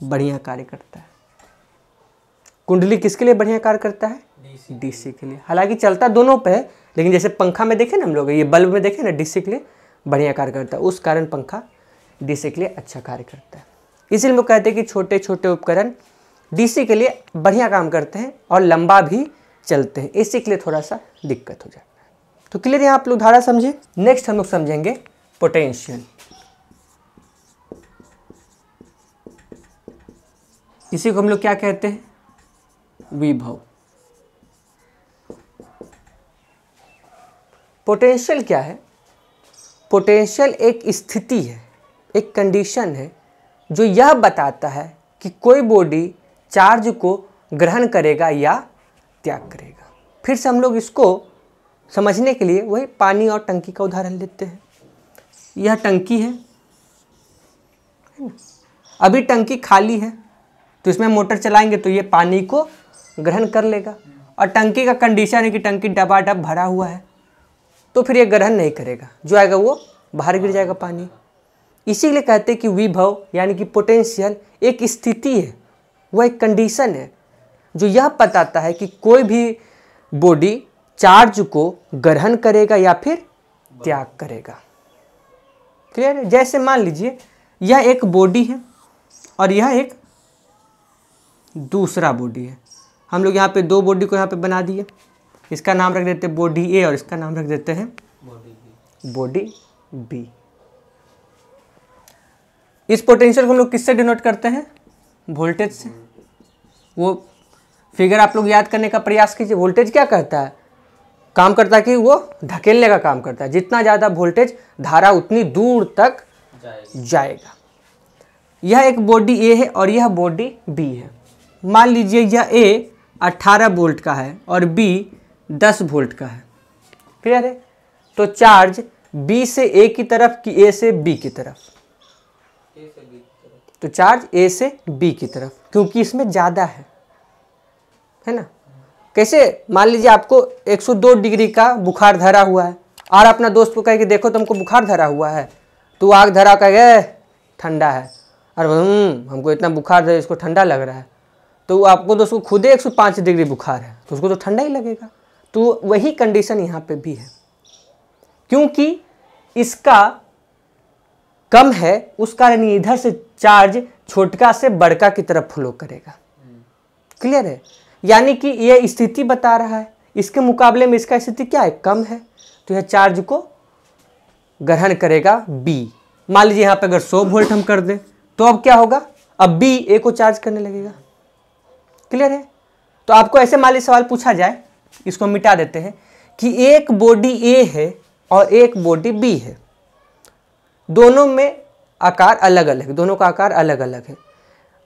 बढ़िया कार्य करता है। कुंडली किसके लिए बढ़िया कार्य करता है? डीसी के लिए। हालांकि चलता दोनों पे है, लेकिन जैसे पंखा में देखे ना हम लोग, ये बल्ब में देखे ना, डीसी के लिए बढ़िया कार्य करता है, उस कारण पंखा डीसी के लिए अच्छा कार्य करता है। इसीलिए लोग कहते हैं कि छोटे छोटे उपकरण डीसी के लिए बढ़िया काम करते हैं और लंबा भी चलते हैं, एसी के लिए थोड़ा सा दिक्कत हो जाता है। तो क्लियर है? आप लोग धारा समझे। नेक्स्ट हम लोग समझेंगे पोटेंशियल। इसी को हम लोग क्या कहते हैं? विभव। पोटेंशियल क्या है? पोटेंशियल एक स्थिति है, एक कंडीशन है जो यह बताता है कि कोई बॉडी चार्ज को ग्रहण करेगा या त्याग करेगा। फिर से हम लोग इसको समझने के लिए वही पानी और टंकी का उदाहरण लेते हैं। यह टंकी है, अभी टंकी खाली है, तो इसमें मोटर चलाएंगे तो ये पानी को ग्रहण कर लेगा, और टंकी का कंडीशन है कि टंकी डबाडब भरा हुआ है, तो फिर ये ग्रहण नहीं करेगा, जो आएगा वो बाहर गिर जाएगा पानी। इसीलिए कहते हैं कि विभव यानी कि पोटेंशियल एक स्थिति है, वह एक कंडीशन है जो यह बताता है कि कोई भी बॉडी चार्ज को ग्रहण करेगा या फिर त्याग करेगा। क्लियर है? जैसे मान लीजिए यह एक बॉडी है और यह एक दूसरा बॉडी है। हम लोग यहाँ पे 2 बॉडी को यहाँ पे बना दिए, इसका नाम रख देते हैं बॉडी ए और इसका नाम रख देते हैं बॉडी बी। इस पोटेंशियल को हम लोग किससे डिनोट करते हैं? वोल्टेज से। वो फिगर आप लोग याद करने का प्रयास कीजिए। वोल्टेज क्या करता है? काम करता है कि वो धकेलने का काम करता है, जितना ज़्यादा वोल्टेज धारा उतनी दूर तक जाएगा। यह एक बॉडी ए है और यह बॉडी बी है। मान लीजिए यह ए 18 वोल्ट का है और बी 10 वोल्ट का है। क्लियर है? तो चार्ज बी से ए की तरफ कि ए से बी की तरफ? तो चार्ज ए से बी की तरफ, क्योंकि इसमें ज़्यादा है ना। कैसे? मान लीजिए आपको 102 डिग्री का बुखार धरा हुआ है और अपना दोस्त को कहे कि देखो तुमको बुखार धरा हुआ है, तो आग धरा कहे ठंडा है, और हमको इतना बुखार है, इसको ठंडा लग रहा है, तो आपको दोस्त को खुद 105 डिग्री बुखार है, तो उसको तो ठंडा ही लगेगा। तो वही कंडीशन यहाँ पे भी है, क्योंकि इसका कम है, उस कारण इधर से चार्ज छोटका से बड़का की तरफ फ्लो करेगा। क्लियर है? यानी कि यह स्थिति बता रहा है, इसके मुकाबले में इसका स्थिति क्या है? कम है, तो यह चार्ज को ग्रहण करेगा बी। मान लीजिए यहाँ पे अगर 100 वोल्ट हम कर दें तो अब क्या होगा? अब बी ए को चार्ज करने लगेगा। क्लियर है? तो आपको ऐसे मान लीजिए सवाल पूछा जाए, इसको मिटा देते हैं, कि एक बॉडी ए है और एक बॉडी बी है, दोनों में आकार अलग अलग, दोनों का आकार अलग अलग है,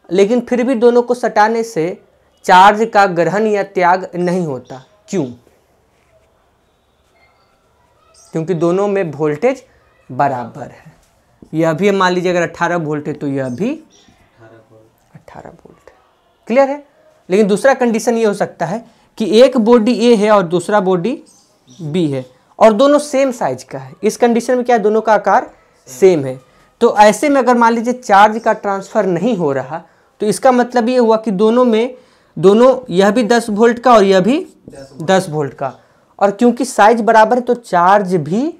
लेकिन फिर भी दोनों को सटाने से चार्ज का ग्रहण या त्याग नहीं होता। क्यों? क्योंकि दोनों में वोल्टेज बराबर है। यह भी मान लीजिए अगर 18 वोल्ट है तो यह भी 18 वोल्ट है। क्लियर है। लेकिन दूसरा कंडीशन ये हो सकता है कि एक बॉडी ए है और दूसरा बॉडी बी है और दोनों सेम साइज का है। इस कंडीशन में क्या है, दोनों का आकार सेम है। तो ऐसे में अगर मान लीजिए चार्ज का ट्रांसफर नहीं हो रहा तो इसका मतलब ये हुआ कि दोनों यह भी 10 वोल्ट का और यह भी 10 वोल्ट का, और क्योंकि साइज बराबर है तो चार्ज भी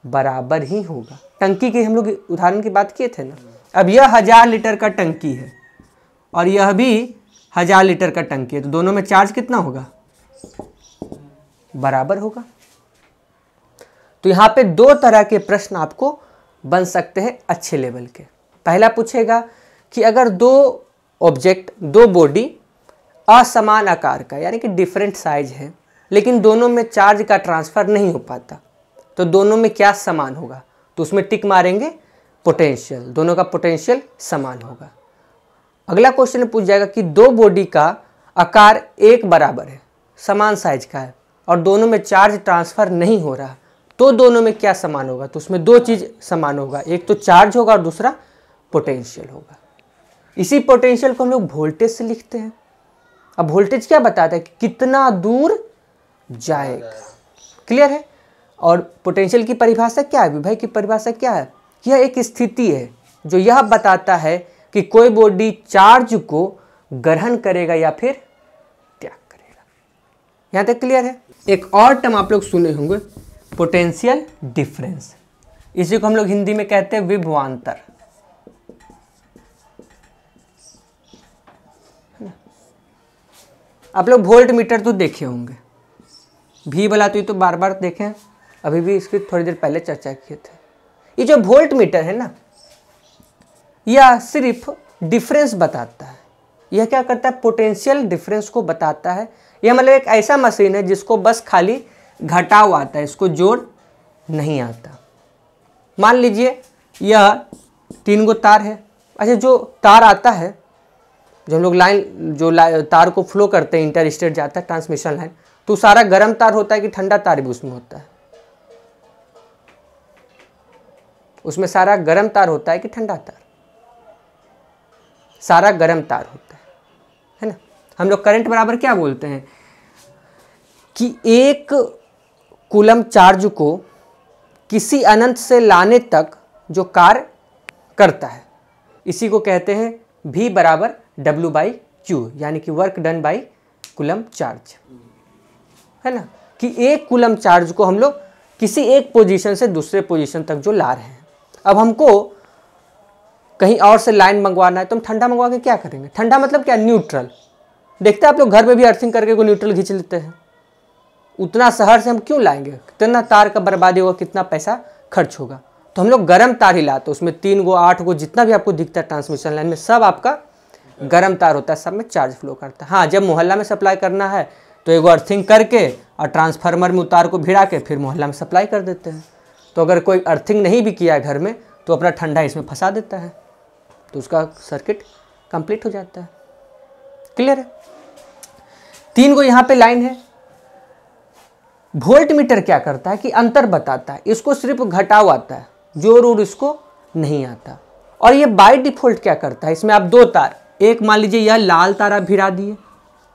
बराबर ही होगा। टंकी की हम लोग उदाहरण की बात किए थे ना। अब यह 1000 लीटर का टंकी है और यह भी 1000 लीटर का टंकी है, तो दोनों में चार्ज कितना होगा, बराबर होगा। तो यहाँ पे दो तरह के प्रश्न आपको बन सकते हैं अच्छे लेवल के। पहला पूछेगा कि अगर दो बॉडी असमान आकार का यानी कि डिफरेंट साइज है लेकिन दोनों में चार्ज का ट्रांसफर नहीं हो पाता तो दोनों में क्या समान होगा, तो उसमें टिक मारेंगे पोटेंशियल, दोनों का पोटेंशियल समान होगा। अगला क्वेश्चन पूछ जाएगा कि दो बॉडी का आकार एक बराबर है, समान साइज का है और दोनों में चार्ज ट्रांसफर नहीं हो रहा तो दोनों में क्या समान होगा, तो उसमें दो चीज समान होगा, एक तो चार्ज होगा और दूसरा पोटेंशियल होगा। इसी पोटेंशियल को हम लोग वोल्टेज से लिखते हैं। अब वोल्टेज क्या बताता है कि कितना दूर जाएगा। क्लियर है। और पोटेंशियल की परिभाषा क्या है, विभव की परिभाषा क्या है, यह एक स्थिति है जो यह बताता है कि कोई बॉडी चार्ज को ग्रहण करेगा या फिर त्याग करेगा। यहां तक क्लियर है। एक और टर्म आप लोग सुने होंगे, पोटेंशियल डिफरेंस। इसी को हम लोग हिंदी में कहते हैं विभवांतर। आप लोग वोल्ट मीटर तो देखे होंगे, भी वाला तो बार बार देखें, अभी भी इसकी थोड़ी देर पहले चर्चा किए थे। ये जो वोल्ट मीटर है ना, यह सिर्फ डिफरेंस बताता है। यह क्या करता है, पोटेंशियल डिफरेंस को बताता है। यह मतलब एक ऐसा मशीन है जिसको बस खाली घटाव आता है, इसको जोड़ नहीं आता। मान लीजिए यह 3 गो तार है। अच्छा, जो तार आता है, जो हम लोग तार को फ्लो करते हैं, इंटर स्टेट जाता है ट्रांसमिशन लाइन, तो सारा गर्म तार होता है कि ठंडा तार भी उसमें होता है, उसमें सारा गर्म तार होता है कि ठंडा तार, सारा गर्म तार होता है ना। हम लोग करंट बराबर क्या बोलते हैं कि एक कूलम चार्ज को किसी अनंत से लाने तक जो कार्य करता है, इसी को कहते हैं V बराबर W/Q, यानी कि work done by coulomb charge, है ना। कि एक कूलम चार्ज को हम लोग किसी एक पोजीशन से दूसरे पोजीशन तक जो ला रहे हैं। अब हमको कहीं और से लाइन मंगवाना है तो हम ठंडा मंगवा के क्या करेंगे, ठंडा मतलब क्या, न्यूट्रल। देखते हैं आप लोग घर में भी अर्थिंग करके को न्यूट्रल खींच लेते हैं। उतना शहर से हम क्यों लाएंगे, कितना तार का बर्बादी होगा, कितना पैसा खर्च होगा। तो हम लोग गर्म तार ही लाते हैं, उसमें 3 गो 8 गो जितना भी आपको दिखता है ट्रांसमिशन लाइन में, सब आपका गर्म तार होता है, सब में चार्ज फ्लो करता है। हाँ, जब मोहल्ला में सप्लाई करना है तो एगो अर्थिंग करके और ट्रांसफार्मर में उतार को भिड़ा के फिर मोहल्ला में सप्लाई कर देते हैं। तो अगर कोई अर्थिंग नहीं भी किया है घर में तो अपना ठंडा इसमें फंसा देता है, तो उसका सर्किट कंप्लीट हो जाता है। क्लियर है। 3 गो यहाँ पे लाइन है। वोल्ट मीटर क्या करता है कि अंतर बताता है, इसको सिर्फ घटाव आता है, जोर और इसको नहीं आता। और ये बाय डिफॉल्ट क्या करता है, इसमें आप 2 तार, एक मान लीजिए यह लाल तार आप भिड़ा दिए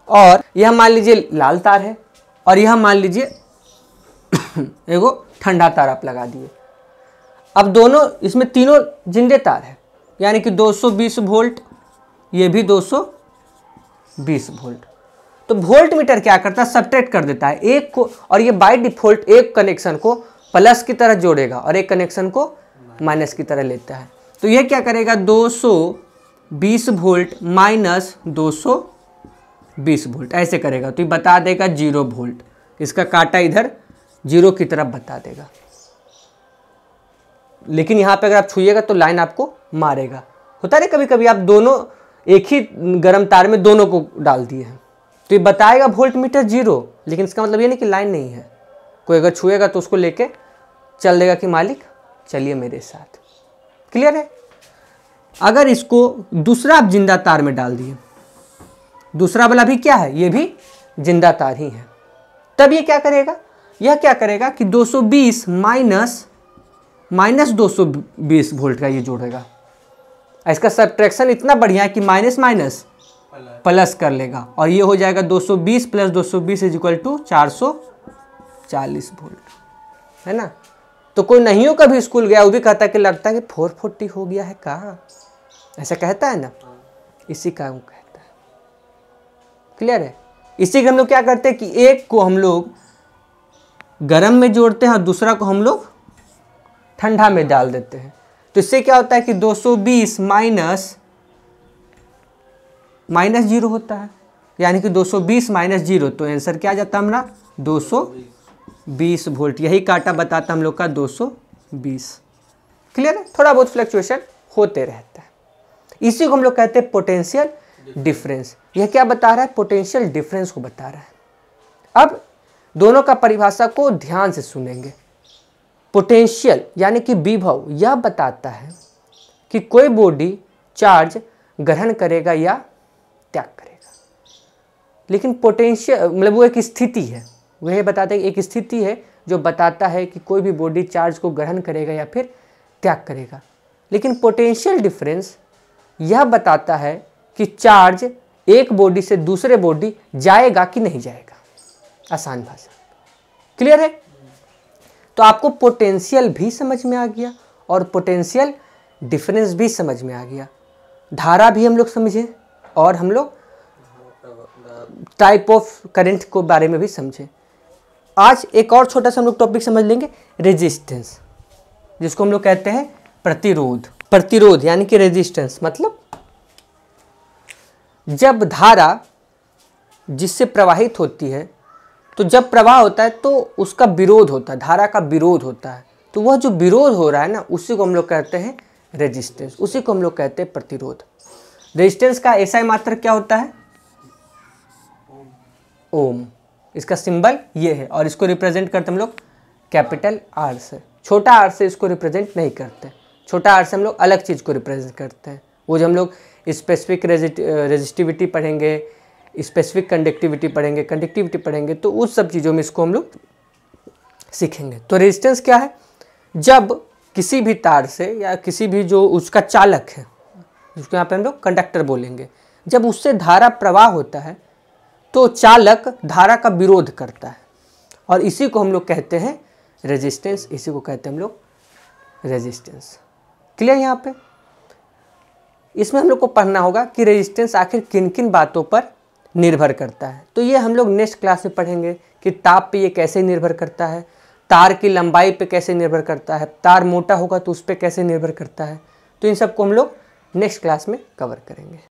और यह मान लीजिए लाल तार है और यह मान लीजिए एगो ठंडा तार आप लगा दिए। अब दोनों इसमें तीनों जिंदे तार है, यानी कि 220 वोल्ट, ये भी 220 वोल्ट। तो वोल्ट मीटर क्या करता है, सब्ट्रैक्ट कर देता है एक को, और ये बाय डिफॉल्ट एक कनेक्शन को प्लस की तरह जोड़ेगा और एक कनेक्शन को माइनस की तरह लेता है। तो ये क्या करेगा, 220 वोल्ट माइनस 220 वोल्ट ऐसे करेगा, तो ये बता देगा 0 वोल्ट। इसका काटा इधर 0 की तरफ बता देगा। लेकिन यहाँ पे अगर आप छुइएगा तो लाइन आपको मारेगा। होता है कभी कभी आप दोनों एक ही गर्म तार में दोनों को डाल दिए हैं, तो ये बताएगा वोल्ट मीटर 0, लेकिन इसका मतलब ये नहीं कि लाइन नहीं है। कोई अगर छुएगा तो उसको लेके चल देगा कि मालिक चलिए मेरे साथ। क्लियर है। अगर इसको दूसरा आप जिंदा तार में डाल दिए, दूसरा वाला भी क्या है, ये भी जिंदा तार ही है, तब ये क्या करेगा, यह क्या करेगा कि 220 माइनस 220 वोल्ट का ये जोड़ेगा। इसका सब्ट्रैक्शन इतना बढ़िया है कि माइनस माइनस प्लस कर लेगा और ये हो जाएगा 220 plus 220 is equal to 440 volt, है ना। तो कोई नहीं हो कभी स्कूल गया वो भी कहता है कि लगता है कि 440 हो गया है कहाँ, ऐसा कहता है ना, इसी का हम कहता है। क्लियर है। इसी के हम लोग क्या करते हैं कि एक को हम लोग गर्म में जोड़ते हैं और दूसरा को हम लोग ठंडा में डाल देते हैं। तो इससे क्या होता है कि 220 माइनस 0 होता है, यानी कि 220 माइनस 0, तो आंसर क्या आ जाता है हमारा 220 वोल्ट। यही काटा बताता हम लोग का 220। क्लियर है। थोड़ा बहुत फ्लक्चुएशन होते रहता है, इसी को हम लोग कहते हैं पोटेंशियल डिफरेंस। यह क्या बता रहा है, पोटेंशियल डिफरेंस को बता रहा है। अब दोनों का परिभाषा को ध्यान से सुनेंगे। पोटेंशियल यानी कि विभव यह बताता है कि कोई बॉडी चार्ज ग्रहण करेगा या त्याग करेगा। लेकिन पोटेंशियल मतलब वो एक स्थिति है, वह बताता है कि एक स्थिति है जो बताता है कि कोई भी बॉडी चार्ज को ग्रहण करेगा या फिर त्याग करेगा। लेकिन पोटेंशियल डिफरेंस यह बताता है कि चार्ज एक बॉडी से दूसरे बॉडी जाएगा कि नहीं जाएगा। आसान भाषा। क्लियर है। तो आपको पोटेंशियल भी समझ में आ गया और पोटेंशियल डिफरेंस भी समझ में आ गया। धारा भी हम लोग समझे और हम लोग टाइप ऑफ करंट को बारे में भी समझे। आज एक और छोटा सा हम लोग टॉपिक समझ लेंगे, रेजिस्टेंस, जिसको हम लोग कहते हैं प्रतिरोध। प्रतिरोध यानी कि रेजिस्टेंस मतलब जब धारा जिससे प्रवाहित होती है, तो जब प्रवाह होता है तो उसका विरोध होता है, धारा का विरोध होता है। तो वह जो विरोध हो रहा है ना, उसी को हम लोग कहते हैं रेजिस्टेंस, उसी को हम लोग कहते हैं प्रतिरोध। रेजिस्टेंस का एसआई मात्रक क्या होता है, ओम। इसका सिंबल ये है और इसको रिप्रेजेंट करते हम लोग कैपिटल आर से। छोटा आर से इसको रिप्रेजेंट नहीं करते, छोटा आर से हम लोग अलग चीज़ को रिप्रेजेंट करते हैं। वो जो हम लोग स्पेसिफिक रेजिस्टिविटी पढ़ेंगे, स्पेसिफिक कंडक्टिविटी पढ़ेंगे, कंडक्टिविटी पढ़ेंगे, तो उस सब चीज़ों में इसको हम लोग सीखेंगे। तो रेजिस्टेंस क्या है, जब किसी भी तार से या किसी भी जो उसका चालक है, जिसको यहाँ पे हम लोग कंडक्टर बोलेंगे, जब उससे धारा प्रवाह होता है तो चालक धारा का विरोध करता है और इसी को हम लोग कहते हैं रेजिस्टेंस, इसी को कहते हैं हम लोग रेजिस्टेंस। क्लियर यहाँ पे। इसमें हम लोग को पढ़ना होगा कि रेजिस्टेंस आखिर किन किन बातों पर निर्भर करता है। तो ये हम लोग नेक्स्ट क्लास में पढ़ेंगे कि ताप पे ये कैसे निर्भर करता है, तार की लंबाई पे कैसे निर्भर करता है, तार मोटा होगा तो उस पर कैसे निर्भर करता है। तो इन सबको हम लोग नेक्स्ट क्लास में कवर करेंगे।